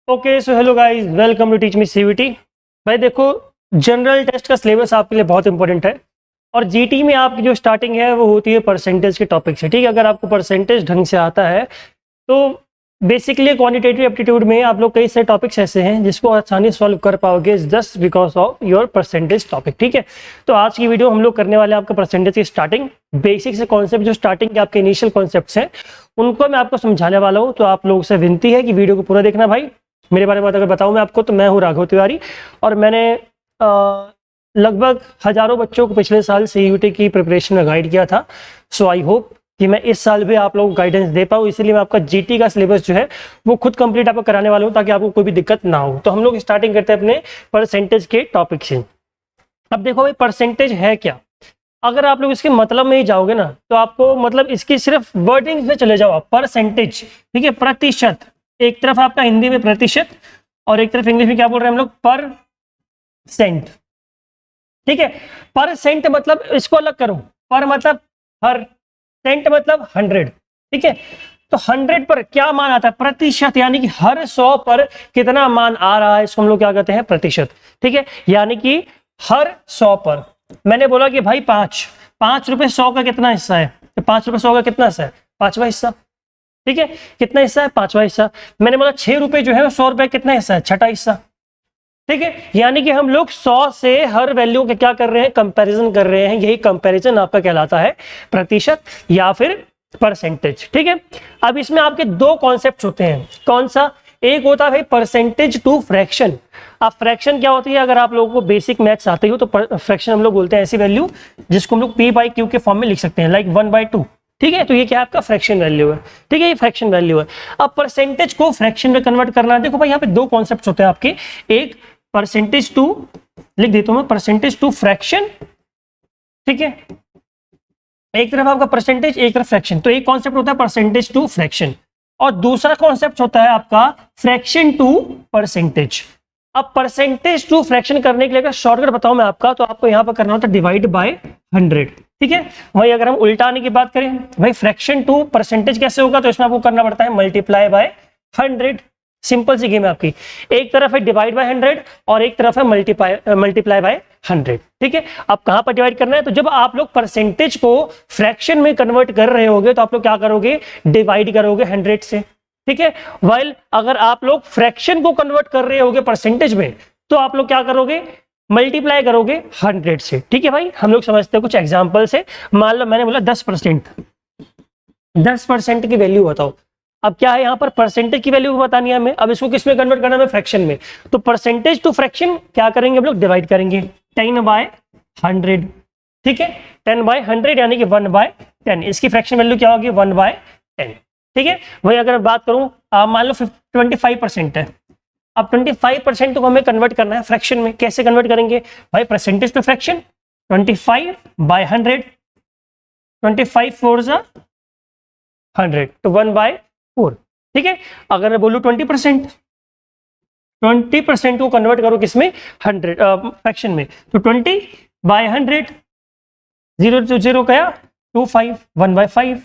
Okay so hello guys, welcome to teach me CVT. भाई देखो, general test का syllabus आपके लिए बहुत इंपॉर्टेंट है और जीटी में आपकी जो स्टार्टिंग है वो होती है परसेंटेज के टॉपिक से। ठीक है, अगर आपको परसेंटेज ढंग से आता है तो बेसिकली क्वांटिटेटिव एप्टीट्यूड में आप लोग कई सारे टॉपिक्स ऐसे हैं जिसको आसानी से सॉल्व कर पाओगे just because of your percentage topic. ठीक है, तो आज की वीडियो हम लोग करने वाले हैं आपका परसेंटेज की स्टार्टिंग, बेसिक से कॉन्सेप्ट, जो स्टार्टिंग के आपके इनिशियल कॉन्सेप्ट्स हैं उनको मैं आपको समझाने वाला हूँ। तो आप लोगों से विनती है कि वीडियो को पूरा देखना। भाई मेरे बारे में अगर बताऊं मैं आपको, तो मैं हूं राघव तिवारी और मैंने लगभग हजारों बच्चों को पिछले साल सीयूटी की प्रिपरेशन में गाइड किया था। सो आई होप कि मैं इस साल भी आप लोगों को गाइडेंस दे पाऊँ, इसलिए मैं आपका जीटी का सिलेबस जो है वो खुद कंप्लीट आपको कराने वाला हूँ ताकि आपको कोई भी दिक्कत ना हो। तो हम लोग स्टार्टिंग करते हैं अपने परसेंटेज के टॉपिक से। अब देखो भाई, परसेंटेज है क्या? अगर आप लोग इसके मतलब में ही जाओगे ना तो आपको मतलब इसकी सिर्फ वर्डिंग में चले जाओ आप। परसेंटेज, ठीक है, प्रतिशत। एक तरफ आपका हिंदी में प्रतिशत और एक तरफ इंग्लिश में क्या बोल रहे हैं हम लोग, परसेंट। ठीक है, परसेंट मतलब इसको अलग करो, पर मतलब हर, सेंट मतलब 100। ठीक है, तो 100 पर क्या मान आता है? प्रतिशत, यानी कि हर 100 पर कितना मान आ रहा है, इसको हम लोग क्या कहते हैं? प्रतिशत। ठीक है, यानी कि हर 100 पर मैंने बोला कि भाई 5 रुपए 100 का कितना हिस्सा है? तो 5 रुपए 100 का कितना हिस्सा है? 5वां हिस्सा। ठीक है, कितना हिस्सा है? 5वां हिस्सा। मैंने बोला 6 रुपए जो है वो 100 रुपए कितना हिस्सा है? 6ठा हिस्सा। ठीक है, यानी कि हम लोग 100 से हर वैल्यू के क्या कर रहे हैं? कंपैरिजन कर रहे हैं। यही कंपैरिजन आपका कहलाता है प्रतिशत या फिर परसेंटेज। ठीक है, अब इसमें आपके दो कॉन्सेप्ट होते हैं। कौन सा? एक होता है भाई परसेंटेज टू फ्रैक्शन। अब फ्रैक्शन क्या होती है? अगर आप लोगों को बेसिक मैथ्स आते हो तो फ्रैक्शन हम लोग बोलते हैं ऐसी वैल्यू जिसको हम लोग p/q के फॉर्म में लिख सकते हैं, लाइक 1/2। ठीक है, तो ये क्या है? आपका फ्रैक्शन वैल्यू है। ठीक है, ये फ्रैक्शन वैल्यू है। अब परसेंटेज को फ्रैक्शन में कन्वर्ट करना है। देखो भाई, यहाँ पे दो कॉन्सेप्ट होते हैं आपके। एक परसेंटेज टू, लिख देता हूं मैं, परसेंटेज टू फ्रैक्शन। ठीक है, एक तरफ आपका परसेंटेज, एक तरफ फ्रैक्शन। तो एक कॉन्सेप्ट होता है परसेंटेज टू फ्रैक्शन और दूसरा कॉन्सेप्ट होता है आपका फ्रैक्शन टू परसेंटेज। अब परसेंटेज टू फ्रैक्शन करने के लिए अगर शॉर्टकट बताऊं मैं आपका, तो आपको यहां पर करना होता है डिवाइड बाय 100। ठीक है, वही अगर हम उल्टा आने की बात करें, भाई फ्रैक्शन टू परसेंटेज कैसे होगा, तो इसमें आपको करना पड़ता है मल्टीप्लाई बाय 100। सिंपल सी गेम है आपकी। एक तरफ है डिवाइड बाय 100 और एक तरफ है मल्टीप्लाई बाय 100। ठीक है, अब कहां पर डिवाइड करना है? तो जब आप लोग परसेंटेज को फ्रैक्शन में कन्वर्ट कर रहे होगे तो आप लोग क्या करोगे? डिवाइड करोगे 100 से। ठीक है, वाइल अगर आप लोग फ्रैक्शन को कन्वर्ट कर रहे होगे परसेंटेज में तो आप लोग क्या करोगे? मल्टीप्लाई करोगे 100 से। ठीक है भाई, हम लोग समझते हैं कुछ एग्जांपल से। मान लो मैंने बोला 10%, 10% की वैल्यू बताओ। अब क्या है यहाँ पर? परसेंटेज की वैल्यू बतानी है हमें। अब इसको किस में कन्वर्ट करना है? फ्रैक्शन में। तो परसेंटेज टू फ्रैक्शन क्या करेंगे हम लोग? डिवाइड करेंगे 10/100। ठीक है, 10/100 यानी कि 1/10। इसकी फ्रैक्शन वैल्यू क्या होगी? 1/10। ठीक है, वही अगर बात करूं, मान लो 25% है। अब 25% को हमें कन्वर्ट करना है फ्रैक्शन में। कैसे कन्वर्ट करेंगे भाई? परसेंटेज टू फ्रैक्शन, 25/100, 25 4 100, तो 1/4। ठीक है, अगर मैं बोलूं 20%, 20% को कन्वर्ट करो किसमें? 100 फ्रैक्शन में। तो 20/100, 0 to 0 गया 25, 1/5।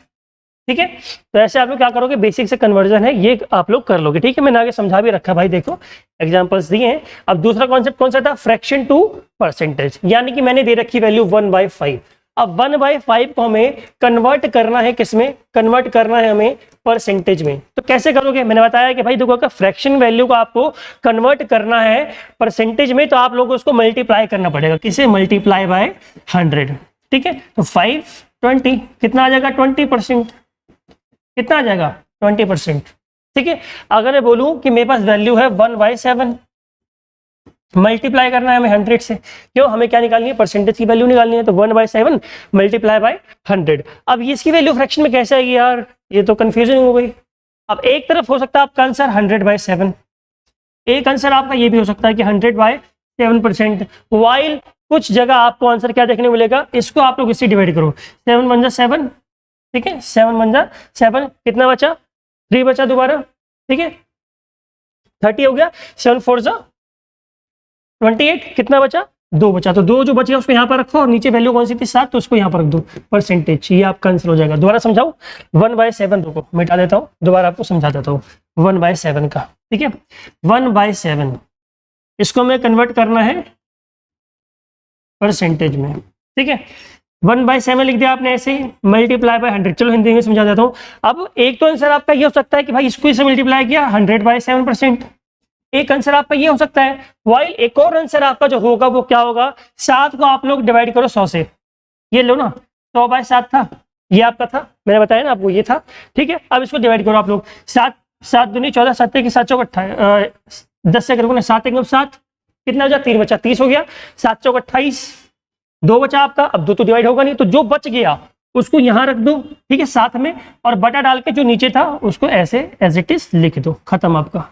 ठीक है, तो ऐसे आप लोग क्या करोगे? बेसिक से कन्वर्जन है, ये आप लोग कर लोगे। ठीक है, मैंने आगे समझा भी रखा भाई, देखो एग्जांपल्स दिए हैं। अब दूसरा कॉन्सेप्ट कौन सा था? फ्रैक्शन टू परसेंटेज, यानी कि मैंने दे रखी वैल्यू 1/5। अब 1/5 को हमें कन्वर्ट करना है किसमें? कन्वर्ट करना है हमें परसेंटेज में। तो कैसे करोगे? मैंने बताया कि भाई देखो, अगर फ्रैक्शन वैल्यू को आपको कन्वर्ट करना है परसेंटेज में तो आप लोगों को उसको मल्टीप्लाई करना पड़ेगा। किसे? Multiply by 100। ठीक है, तो 5 20 कितना आ जाएगा? 20%। कितना आ जाएगा? 20%। ठीक है, अगर मैं बोलूं कि मेरे पास वैल्यू है 1/7, मल्टीप्लाई करना है हमें 100 से। क्यों? हमें क्या निकालनी है? परसेंटेज की वैल्यू निकालनी है। तो 1/7 मल्टीप्लाई बाय 100। अब इसकी वैल्यू फ्रैक्शन में कैसे आएगी यार? ये तो कंफ्यूजन हो गई। अब एक तरफ हो सकता है आपका आंसर 100/7, एक आंसर आपका ये भी हो सकता है कि 100/7%। वाइल कुछ जगह आपको आंसर क्या देखने को मिलेगा? इसको आप लोग इससे डिवाइड करो, 7 1 7। ठीक है, 7 1 7, कितना बचा? 3 बचा दोबारा। ठीक है, 30 हो गया, 7 4 28, कितना बचा? 2 बचा, तो 2 जो बचे उसको यहाँ पर रखो और नीचे वैल्यू कौन सी थी 7, तो उसको यहाँ पर रख दो परसेंटेज, ये आपका आंसर हो जाएगा। दोबारा समझाओ 1/7, रुको मिटा देता हूँ, दोबारा आपको समझा देता हूँ 1/7 का, ठीक है। 1/7 इसको मैं कन्वर्ट करना है परसेंटेज में, ठीक है। 1/7 लिख दिया आपने ऐसे ही, मल्टीप्लाई बाय 100। चलो हिंदी में समझा देता हूँ। अब एक तो आंसर आपका ये हो सकता है कि भाई इसको इससे मल्टीप्लाई किया 100/7%, एक आंसर आपका ये हो सकता है। वाइल एक और आंसर आपका जो होगा वो क्या होगा, 7 को आप लोग डिवाइड करो 100 से, ये लो ना 100/7 था, ये आपका था, मैंने बताया ना आपको ये था, ठीक है। अब इसको डिवाइड करो आप लोग, 7 दूनी 14, 7 के 7 चौक 28, 10 से करोगे ना 7 1 7, कितना बचा 3 बचा, 30 हो गया, 7 चौक 28, 2 बचा आपका। अब 2 तो डिवाइड होगा नहीं, तो जो बच गया उसको यहाँ रख दो, ठीक है, साथ में, और बटा डाल के जो नीचे था उसको ऐसे एज इट इज लिख दो, खत्म आपका,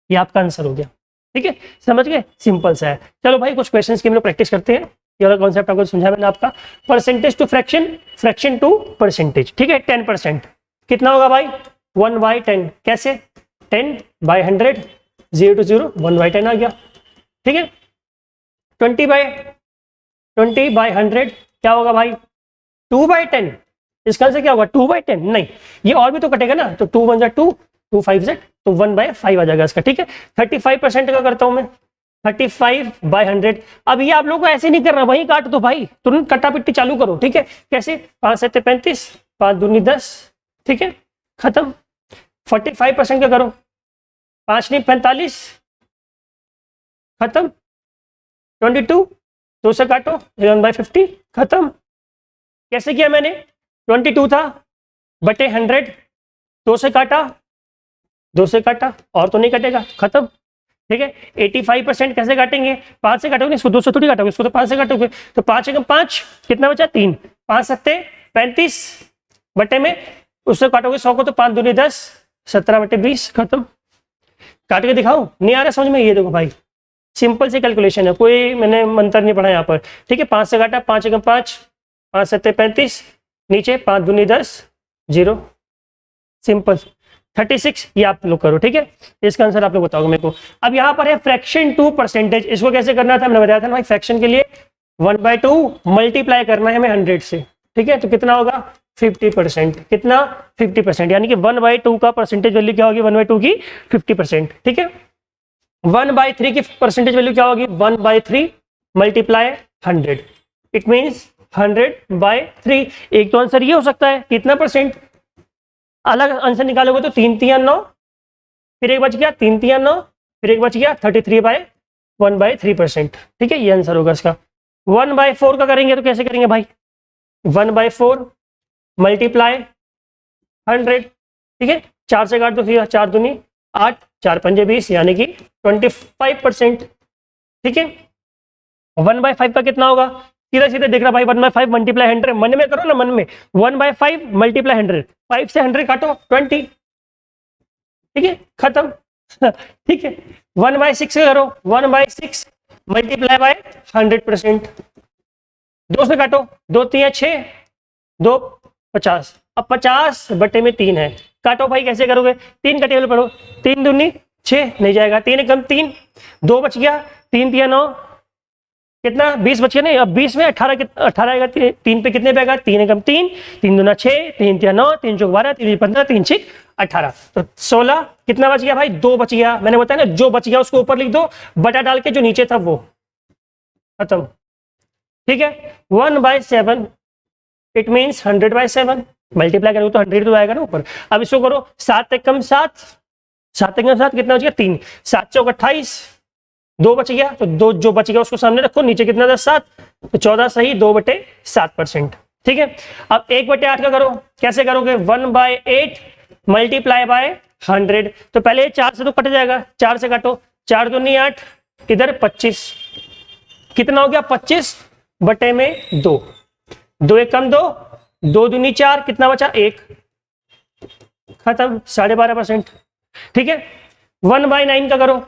ये आपका आंसर हो गया, ठीक है। समझ गए, सिंपल सा है। चलो भाई कुछ क्वेश्चंस की हम लोग प्रैक्टिस करते हैं। ये वाला कॉन्सेप्ट आपको समझाया मैंने आपका, percentage to fraction, fraction to percentage, ठीक है। 10% कितना होगा भाई 1/10, कैसे 10/100, 0 to 0 1/10 आ गया, ठीक है। 20/100 क्या होगा भाई 2/10, इसका आंसर क्या होगा 2/10, नहीं ये और भी तो कटेगा ना, तो 2 1 2, 2 5 तो 1/5 आ जाएगा इसका, ठीक है। 35% का करता हूं मैं, 35/100। अब ये आप लोगों को ऐसे नहीं करना, वहीं काट दो भाई, तुरंत कट्टा पिट्टी चालू करो, ठीक है। कैसे 5 7 35, 5 दूनी 10, ठीक है, खत्म। 45% का करो, 5 नहीं 45, खत्म। 22, 2 से काटो 11/50, खत्म। कैसे किया मैंने, 22 था बटे 100, 2 से काटा, 2 से काटा, और तो नहीं कटेगा, खत्म, ठीक है। 85% कैसे काटेंगे, 5 से काटोगे, इसको 2 से थोड़ी काटोगे, इसको तो 5 से काटोगे, तो 5 एकम 5, कितना बचा 3, 5 7 35 बटे में उससे काटोगे 100 को, तो 5 दूनी 10, 17/20, खत्म। काट के दिखाओ, नहीं आ रहा समझ में, ये देखो भाई सिंपल सी कैलकुलेशन है, कोई मैंने मंत्र नहीं पढ़ा यहाँ पर, ठीक है। 5 से काटा, 5 एकम 5, 5 7 35, नीचे 5 दूनी 10, 0, सिंपल। 36 ये आप लोग करो, ठीक है। इसका आंसर आप लोग बताओगे मेरे को। अब यहाँ पर है फ्रैक्शन टू परसेंटेज, इसको कैसे करना था मैंने बताया था ना भाई, फ्रैक्शन के लिए 1/2 मल्टीप्लाई करना है हमें 100 से, ठीक है। तो कितना होगा 50%, कितना 50%, यानी कि 1/2 का परसेंटेज वैल्यू क्या होगी 1/2 की 50%, ठीक है। 1/3 की परसेंटेज वैल्यू क्या होगी 1/3 मल्टीप्लाई 100, इट मीन्स 100/3। एक तो आंसर ये हो सकता है कितना परसेंट, अलग आंसर निकालोगे तो 3 3 9, फिर एक बच गया 3 3 9, फिर एक बच गया 33/1/3%, ठीक है, ये आंसर होगा इसका। 1/4 का करेंगे तो कैसे करेंगे भाई, 1/4 मल्टीप्लाई 100, ठीक है, 4 से काट दो, फिर 4 दूनी 8, 4 पंजे 20, यानी कि 25%, ठीक है। 1/5 का कितना होगा, सीधा सीधा देख रहा भाई, 1/5 मल्टीप्लाई 100, मन में करो ना, मन में 1/5 मल्टीप्लाई 100, 5 से 100 काटो 20, ठीक है, खत्म, ठीक है। 1/6 करो, 1/6 मल्टीप्लाई बाय 100%, 2 से काटो, 2 3 6, 2 50, अब 50 बटे में 3 है, काटो भाई, कैसे करोगे 3 का टेबल पढ़ो, 3 दूनी 6, नहीं जाएगा, 3 एकम 3, 2 बच गया, 3 3 9, कितना 20 बच गया, नहीं अब 20 में 18 आएगा, 3 पे कितने पे आएगा 3 एकम 3, 3 दूना 6, 3 3 9, 3 चौक 12, 3 15, 3 6 18, तो 16, कितना बच गया भाई 2 बच गया, मैंने बताया ना जो बच गया उसको ऊपर लिख दो, बटा डाल के जो नीचे था वो, खत्म, ठीक है। 1/7 इट मीन्स 100/7, मल्टीप्लाई करोगे तो 100 तो आएगा ना ऊपर। अब इसको करो 7 एकम 7, 7 एकम 7 कितना बच गया 3, 7 चौक 28, 2 बच गया, तो 2 जो बच गया उसको सामने रखो, नीचे कितना था 7, तो 14 सही 2/7%, ठीक है। अब 1/8 का करो, कैसे करोगे 1/8 मल्टीप्लाई बाय 100, तो पहले 4 से तो कट जाएगा, 4 से काटो, 4 दूनी 8, इधर 25, कितना हो गया 25 बटे में 2, 2 एकम 2, 2 दूनी 4, कितना बचा 1, खत्म, 12.5%, ठीक है। 1/9 का करो,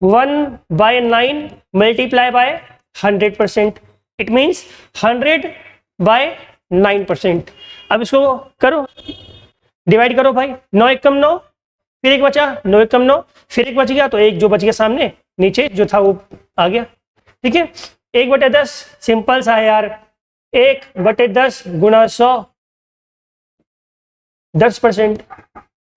1/9 मल्टीप्लाई बाय 100%, इट मीन्स 100/9%। अब इसको करो, डिवाइड करो भाई, 9 एकम 9, फिर एक बचा 9 एकम 9, फिर एक बच गया, तो एक जो बच गया सामने नीचे जो था वो आ गया, ठीक है, 1/10 सिंपल सा है यार, 1/10 गुणा 100, 10%,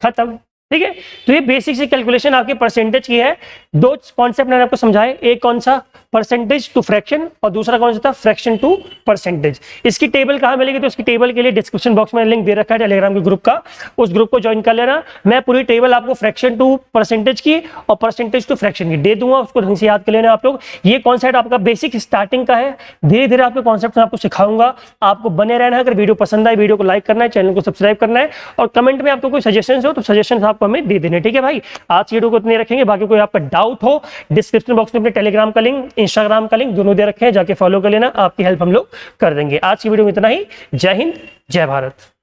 खत्म। ठीक है, तो ये बेसिक सी कैलकुलेशन आपके परसेंटेज की है। दो कॉन्सेप्ट मैंने आपको समझाए, एक कौन सा, परसेंटेज टू फ्रैक्शन, और दूसरा कौन सा था, फ्रैक्शन टू परसेंटेज। इसकी टेबल कहाँ मिलेगी, तो इसकी टेबल के लिए डिस्क्रिप्शन बॉक्स में लिंक दे रखा है टेलीग्राम के ग्रुप का, उस ग्रुप को ज्वाइन कर लेना। मैं पूरी टेबल आपको फ्रैक्शन टू परसेंटेज की और परसेंटेज टू फ्रैक्शन की दे दूंगा, उसको ढंग से याद कर लेना आप लोग। ये कॉन्सेप्ट आपका बेसिक स्टार्टिंग का है, धीरे धीरे आपके कॉन्सेप्ट आपको सिखाऊंगा, आपको बने रहना है। अगर वीडियो पसंद आए, वीडियो को लाइक करना है, चैनल को सब्सक्राइब करना है, और कमेंट में आपको कोई सजेशन हो तो सजेशन आपको हमें दे देने। ठीक है भाई, आज की वीडियो को इतने रखेंगे, बाकी कोई आपका डाउट हो डिस्क्रिप्शन बॉक्स में अपने टेलीग्राम का लिंक, इंस्टाग्राम का लिंक दोनों दे रखे हैं, जाके फॉलो कर लेना, आपकी हेल्प हम लोग कर देंगे। आज की वीडियो में इतना ही। जय हिंद, जय भारत।